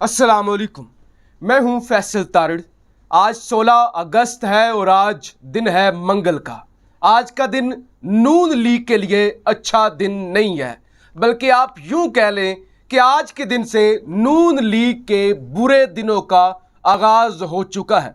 अस्सलाम वालेकुम। मैं हूं फैसल तारड़। आज 16 अगस्त है और आज दिन है मंगल का। आज का दिन नून लीग के लिए अच्छा दिन नहीं है, बल्कि आप यूं कह लें कि आज के दिन से नून लीग के बुरे दिनों का आगाज हो चुका है।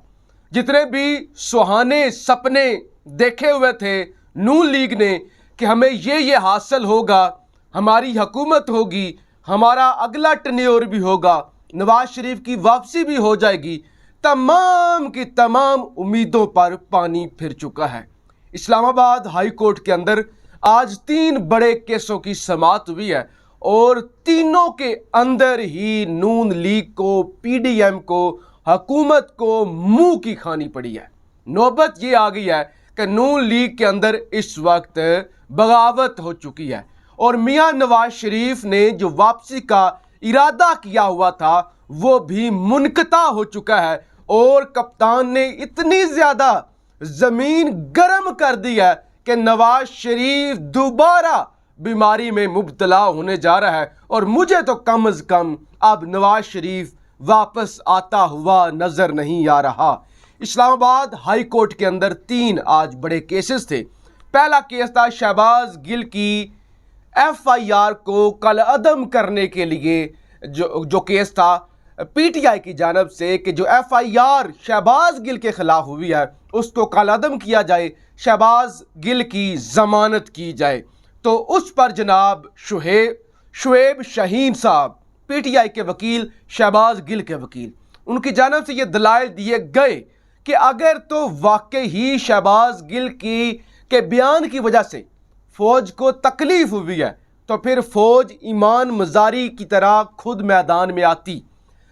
जितने भी सुहाने सपने देखे हुए थे नून लीग ने कि हमें ये हासिल होगा, हमारी हुकूमत होगी, हमारा अगला टर्न्योर भी होगा, नवाज शरीफ की वापसी भी हो जाएगी, तमाम की तमाम उम्मीदों पर पानी फिर चुका है। इस्लामाबाद हाई कोर्ट के अंदर आज 3 बड़े केसों की समाअत हुई है और तीनों के अंदर ही नून लीग को, पीडीएम को, हुकूमत को मुंह की खानी पड़ी है। नौबत ये आ गई है कि नून लीग के अंदर इस वक्त बगावत हो चुकी है और मियां नवाज शरीफ ने जो वापसी का इरादा किया हुआ था वो भी मुनक़ता हो चुका है और कप्तान ने इतनी ज़्यादा ज़मीन गर्म कर दी है कि नवाज शरीफ दोबारा बीमारी में मुब्तला होने जा रहा है और मुझे तो कम अज़ कम अब नवाज शरीफ वापस आता हुआ नज़र नहीं आ रहा। इस्लामाबाद हाई कोर्ट के अंदर 3 आज बड़े केसेस थे। पहला केस था शहबाज गिल की FIR को कल अदम करने के लिए जो केस था PTI की जानब से कि जो FIR शहबाज गिल के खिलाफ हुई है उसको कल अदम किया जाए, शहबाज गिल की ज़मानत की जाए। तो उस पर जनाब शुएब शाहीन साहब, PTI के वकील, शहबाज गिल के वकील, उनकी जानब से ये दलाइल दिए गए कि अगर तो वाकई ही शहबाज गिल के बयान की वजह से फ़ौज को तकलीफ हुई है तो फिर फ़ौज ईमान मज़ारी की तरह खुद मैदान में आती।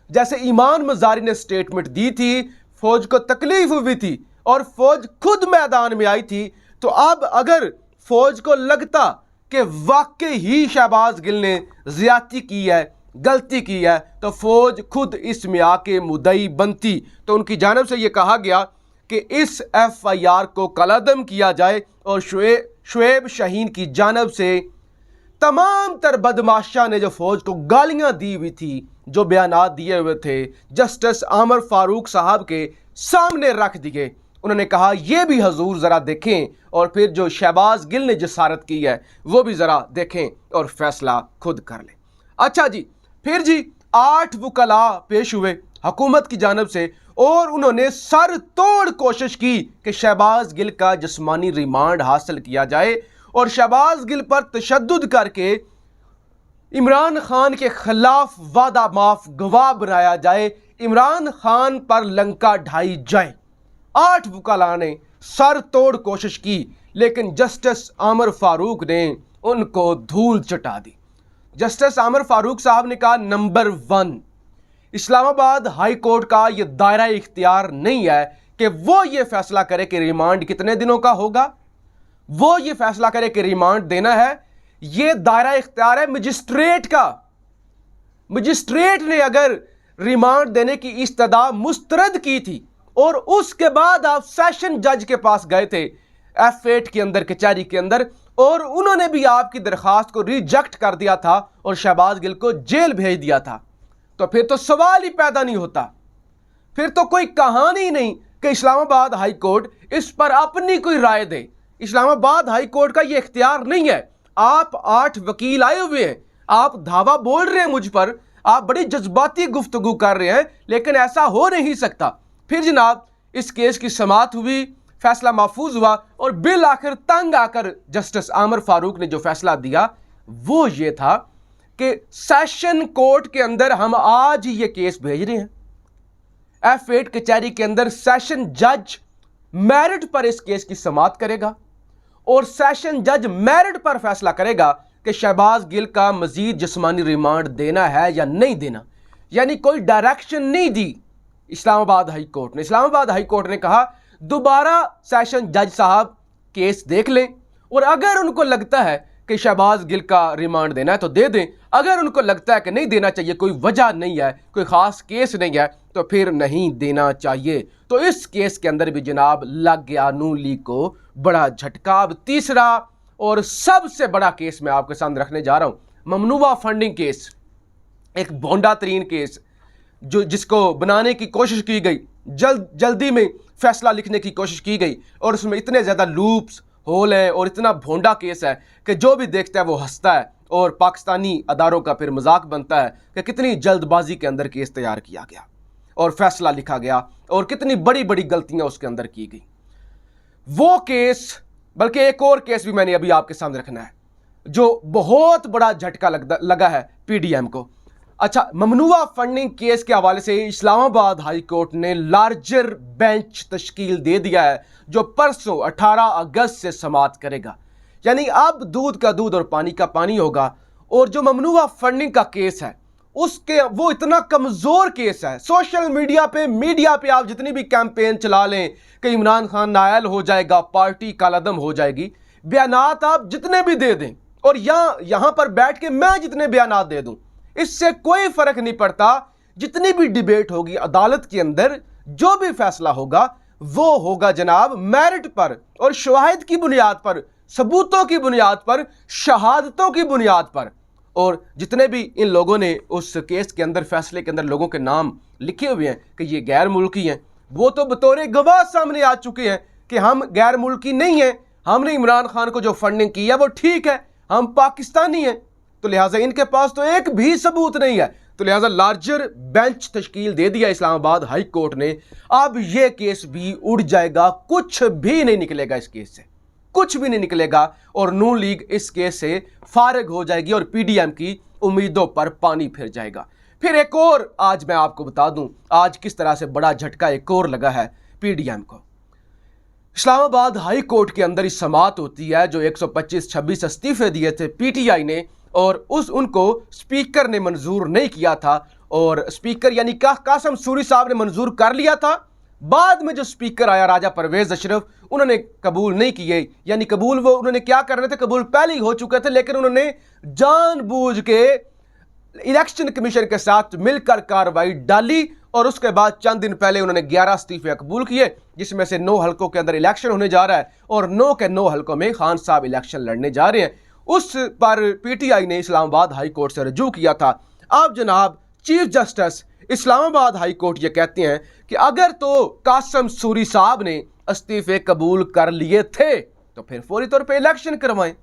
जैसे ईमान मज़ारी ने स्टेटमेंट दी थी, फ़ौज को तकलीफ हुई थी और फ़ौज खुद मैदान में आई थी, तो अब अगर फ़ौज को लगता कि वाकई ही शहबाज गिल ने ज़्यादती की है, गलती की है, तो फ़ौज खुद इसमें आके मुद्दई बनती। तो उनकी जानब से ये कहा गया कि इस FIR को कलअदम किया जाए और शुएब शाहीन की जानब से तमाम तर बदमाशा ने जो फ़ौज को गालियां दी हुई थी, जो बयानात दिए हुए थे, जस्टिस आमर फारूक साहब के सामने रख दिए। उन्होंने कहा ये भी हजूर ज़रा देखें और फिर जो शहबाज गिल ने जसारत की है वो भी ज़रा देखें और फैसला खुद कर लें। अच्छा जी, फिर जी 8 वकला पेश हुए हुकूमत की जानब से और उन्होंने सर तोड़ कोशिश की कि शहबाज गिल का जिस्मानी रिमांड हासिल किया जाए और शहबाज गिल पर तशद्दुद करके इमरान खान के खिलाफ वादा माफ गवाह बनाया जाए, इमरान खान पर लंका ढाई जाए। 8 वकला ने सर तोड़ कोशिश की लेकिन जस्टिस आमर फारूक ने उनको धूल चटा दी। जस्टिस आमर फारूक साहब ने कहा, नंबर 1, इस्लामाबाद हाई कोर्ट का ये दायरा इख्तियार नहीं है कि वो ये फैसला करे कि रिमांड कितने दिनों का होगा, वो ये फैसला करे कि रिमांड देना है। ये दायरा इख्तियार है मजिस्ट्रेट का। मजिस्ट्रेट ने अगर रिमांड देने की इस्तदा मुस्तरद की थी और उसके बाद आप सेशन जज के पास गए थे F8 के अंदर, कचहरी के अंदर, और उन्होंने भी आपकी दरख्वास्त को रिजेक्ट कर दिया था और शहबाज गिल को जेल भेज दिया था, तो फिर तो सवाल ही पैदा नहीं होता। फिर तो कोई कहानी नहीं कि इस्लामाबाद हाई कोर्ट इस पर अपनी कोई राय दे। इस्लामाबाद हाई कोर्ट का ये इख्तियार नहीं है। आप 8 वकील आए हुए हैं, आप धावा बोल रहे हैं मुझ पर, आप बड़ी जज्बाती गुफ्तगू कर रहे हैं, लेकिन ऐसा हो नहीं सकता। फिर जनाब इस केस की समाअत हुई, फैसला महफूज हुआ और बिल आखिर तंग आकर जस्टिस आमर फारूक ने जो फैसला दिया वो ये था कि सेशन कोर्ट के अंदर हम आज ही ये केस भेज रहे हैं। F8 कचहरी के अंदर सेशन जज मेरिट पर इस केस की समाअत करेगा और सेशन जज मेरिट पर फैसला करेगा कि शहबाज गिल का मजीद जिस्मानी रिमांड देना है या नहीं देना। यानी कोई डायरेक्शन नहीं दी इस्लामाबाद हाई कोर्ट ने। इस्लामाबाद हाई कोर्ट ने कहा दोबारा सेशन जज साहब केस देख लें और अगर उनको लगता है कि शहबाज गिल का रिमांड देना है तो दे दें, अगर उनको लगता है कि नहीं देना चाहिए, कोई वजह नहीं है, कोई ख़ास केस नहीं है, तो फिर नहीं देना चाहिए। तो इस केस के अंदर भी जनाब लग गया नून लीग को बड़ा झटका। अब तीसरा और सबसे बड़ा केस मैं आपके सामने रखने जा रहा हूँ, ममनुआ फंडिंग केस, एक भोंडा तरीन केस। जो जिसको बनाने की कोशिश की गई, जल्दी में फैसला लिखने की कोशिश की गई और उसमें इतने ज़्यादा लूप्स होल है और इतना भोंडा केस है कि जो भी देखता है वो हंसता है और पाकिस्तानी अदारों का फिर मजाक बनता है कि कितनी जल्दबाजी के अंदर केस तैयार किया गया और फैसला लिखा गया और कितनी बड़ी बड़ी गलतियां उसके अंदर की गई। वो केस, बल्कि एक और केस भी मैंने अभी आपके सामने रखना है जो बहुत बड़ा झटका लगा है पीडीएम को। अच्छा, ममनुआ फंडिंग केस के हवाले से इस्लामाबाद हाई कोर्ट ने लार्जर बेंच तश्कील दे दिया है जो परसों 18 अगस्त से समाअत करेगा। यानी अब दूध का दूध और पानी का पानी होगा। और जो ममनुआ फंडिंग का केस है उसके वो इतना कमजोर केस है, सोशल मीडिया पे आप जितनी भी कैंपेन चला लें कि इमरान खान नायल हो जाएगा, पार्टी कालादम हो जाएगी, बयानात आप जितने भी दे दें और यहां पर बैठ के मैं जितने बयानात दे दूं, इससे कोई फर्क नहीं पड़ता। जितनी भी डिबेट होगी अदालत के अंदर, जो भी फैसला होगा वो होगा जनाब मेरिट पर और शवाहिद की बुनियाद पर, सबूतों की बुनियाद पर, शहादतों की बुनियाद पर। और जितने भी इन लोगों ने उस केस के अंदर, फैसले के अंदर लोगों के नाम लिखे हुए हैं कि ये गैर मुल्की हैं, वो तो बतौर गवाह सामने आ चुके हैं कि हम गैर मुल्की नहीं हैं, हमने इमरान खान को जो फंडिंग की है वो ठीक है, हम पाकिस्तानी हैं। तो लिहाजा इनके पास तो एक भी सबूत नहीं है। तो लिहाजा लार्जर बेंच तश्कील दे दिया इस्लामाबाद हाई कोर्ट ने। अब यह केस भी उड़ जाएगा, कुछ भी नहीं निकलेगा इस केस से, कुछ भी नहीं निकलेगा और नून लीग इस केस से फारिग हो जाएगी और पीडीएम की उम्मीदों पर पानी फिर जाएगा। फिर एक और आज मैं आपको बता दूं आज किस तरह से बड़ा झटका एक और लगा है पीडीएम को। इस्लामाबाद हाई कोर्ट के अंदर इस समाअत होती है जो 125-26 इस्तीफे दिए थे पीटीआई ने और उनको स्पीकर ने मंजूर नहीं किया था और स्पीकर यानी कासम सूरी साहब ने मंजूर कर लिया था। बाद में जो स्पीकर आया राजा परवेज अशरफ, उन्होंने कबूल नहीं किए। यानी कबूल वो उन्होंने क्या करने थे, कबूल पहले ही हो चुके थे, लेकिन उन्होंने जानबूझ के इलेक्शन कमीशन के साथ मिलकर कार्रवाई डाली और उसके बाद चंद दिन पहले उन्होंने 11 इस्तीफे कबूल किए, जिसमें से 9 हलकों के अंदर इलेक्शन होने जा रहा है और 9 के 9 हलकों में खान साहब इलेक्शन लड़ने जा रहे हैं। उस पर पीटीआई ने इस्लामाबाद हाई कोर्ट से रजू किया था। अब जनाब chief justice Islamabad high court ये कहते हैं कि अगर तो कासम सूरी साहब ने इस्तीफे कबूल कर लिए थे तो फिर फौरी तौर पे इलेक्शन करवाएं।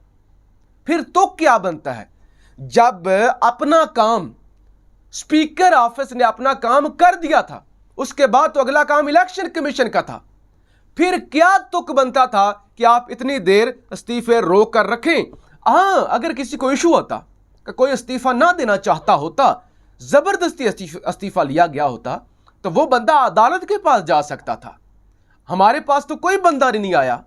फिर तो क्या बनता है, जब अपना काम स्पीकर ऑफिस ने अपना काम कर दिया था, उसके बाद तो अगला काम इलेक्शन कमीशन का था। फिर क्या तुक बनता था कि आप इतनी देर इस्तीफे रोक कर रखें। हाँ, अगर किसी को इशू होता कि कोई इस्तीफा ना देना चाहता होता, जबरदस्ती इस्तीफा लिया गया होता, तो वो बंदा अदालत के पास जा सकता था। हमारे पास तो कोई बंदा नहीं आया,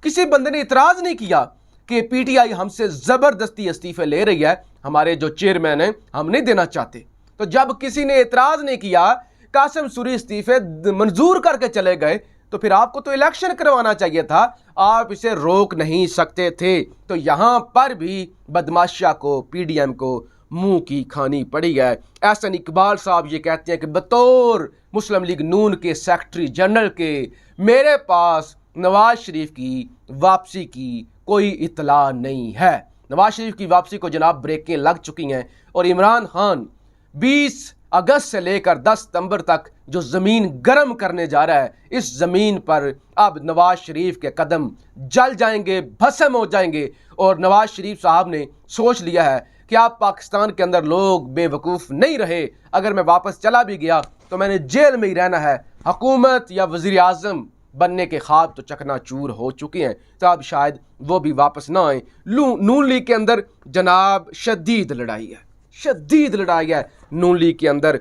किसी बंदे ने इतराज नहीं किया कि पीटीआई हमसे जबरदस्ती इस्तीफे ले रही है, हमारे जो चेयरमैन हैं हम नहीं देना चाहते। तो जब किसी ने इतराज नहीं किया, कासिम सूरी इस्तीफे मंजूर करके चले गए, तो फिर आपको तो इलेक्शन करवाना चाहिए था, आप इसे रोक नहीं सकते थे। तो यहां पर भी बदमाशिया को, पीडीएम को मुंह की खानी पड़ी है। एहसन इकबाल साहब ये कहते हैं कि बतौर मुस्लिम लीग नून के सेक्रेटरी जनरल के मेरे पास नवाज शरीफ की वापसी की कोई इतला नहीं है। नवाज शरीफ की वापसी को जनाब ब्रेकें लग चुकी हैं और इमरान खान 20 अगस्त से लेकर 10 सितंबर तक जो ज़मीन गर्म करने जा रहा है, इस ज़मीन पर अब नवाज शरीफ के कदम जल जाएंगे, भस्म हो जाएंगे। और नवाज शरीफ साहब ने सोच लिया है कि आप पाकिस्तान के अंदर लोग बेवकूफ़ नहीं रहे, अगर मैं वापस चला भी गया तो मैंने जेल में ही रहना है, हुकूमत या वज़ीर आज़म बनने के ख्वाब तो चकनाचूर हो चुके हैं, तो अब शायद वो भी वापस ना आए। नून लीग के अंदर जनाब शदीद लड़ाई है, शदीद लड़ाई है नून लीग के अंदर।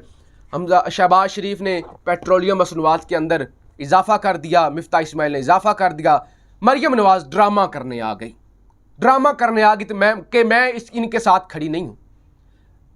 हमजा शहबाज शरीफ ने पेट्रोलियम मसनूआत के अंदर इजाफा कर दिया, मिफ्ता इस्माइल ने इजाफा कर दिया, मरियम नवाज ड्रामा करने आ गई, ड्रामा करने आ गई तो मैं इनके साथ खड़ी नहीं हूँ।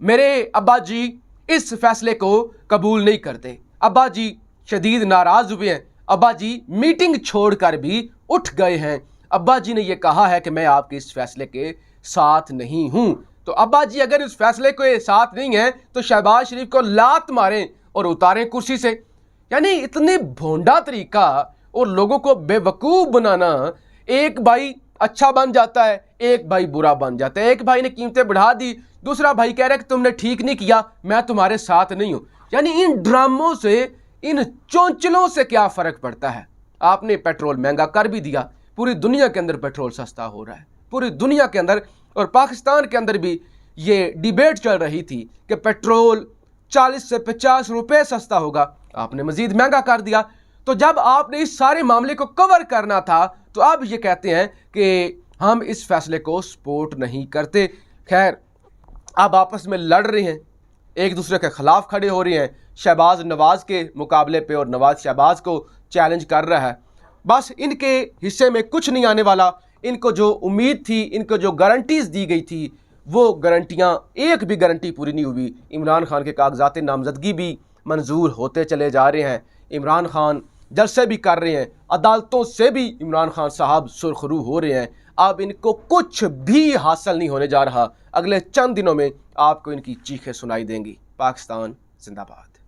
मेरे अब्बा जी इस फैसले को कबूल नहीं करते, अब्बा जी शदीद नाराज हुए हैं, अब्बा जी मीटिंग छोड़कर भी उठ गए हैं, अब्बा जी ने यह कहा है कि मैं आपके इस फैसले के साथ नहीं हूं। तो अब्बा जी अगर इस फैसले के साथ नहीं है तो शहबाज शरीफ को लात मारें और उतारें कुर्सी से। यानी इतने भोंडा तरीका और लोगों को बेवकूफ़ बनाना। एक भाई अच्छा बन जाता है, एक भाई बुरा बन जाता है। एक भाई ने कीमतें बढ़ा दी, दूसरा भाई कह रहा है कि तुमने ठीक नहीं किया, मैं तुम्हारे साथ नहीं हूं। यानी इन ड्रामों से, इन चौंचलों से क्या फर्क पड़ता है? आपने पेट्रोल महंगा कर भी दिया, पूरी दुनिया के अंदर पेट्रोल सस्ता हो रहा है, पूरी दुनिया के अंदर, और पाकिस्तान के अंदर भी ये डिबेट चल रही थी कि पेट्रोल 40 से 50 रुपए सस्ता होगा, आपने मजीद महंगा कर दिया। तो जब आपने इस सारे मामले को कवर करना था तो अब ये कहते हैं कि हम इस फैसले को सपोर्ट नहीं करते। खैर, अब आपस में लड़ रहे हैं, एक दूसरे के खिलाफ खड़े हो रहे हैं, शहबाज नवाज के मुकाबले पे और नवाज शहबाज को चैलेंज कर रहा है। बस इनके हिस्से में कुछ नहीं आने वाला। इनको जो उम्मीद थी, इनको जो गारंटीज दी गई थी, वो गारंटियां, एक भी गारंटी पूरी नहीं हुई। इमरान खान के कागजात नामजदगी भी मंजूर होते चले जा रहे हैं, इमरान खान जलसे भी कर रहे हैं, अदालतों से भी इमरान खान साहब सुरखरू हो रहे हैं। अब इनको कुछ भी हासिल नहीं होने जा रहा। अगले चंद दिनों में आपको इनकी चीखें सुनाई देंगी। पाकिस्तान जिंदाबाद।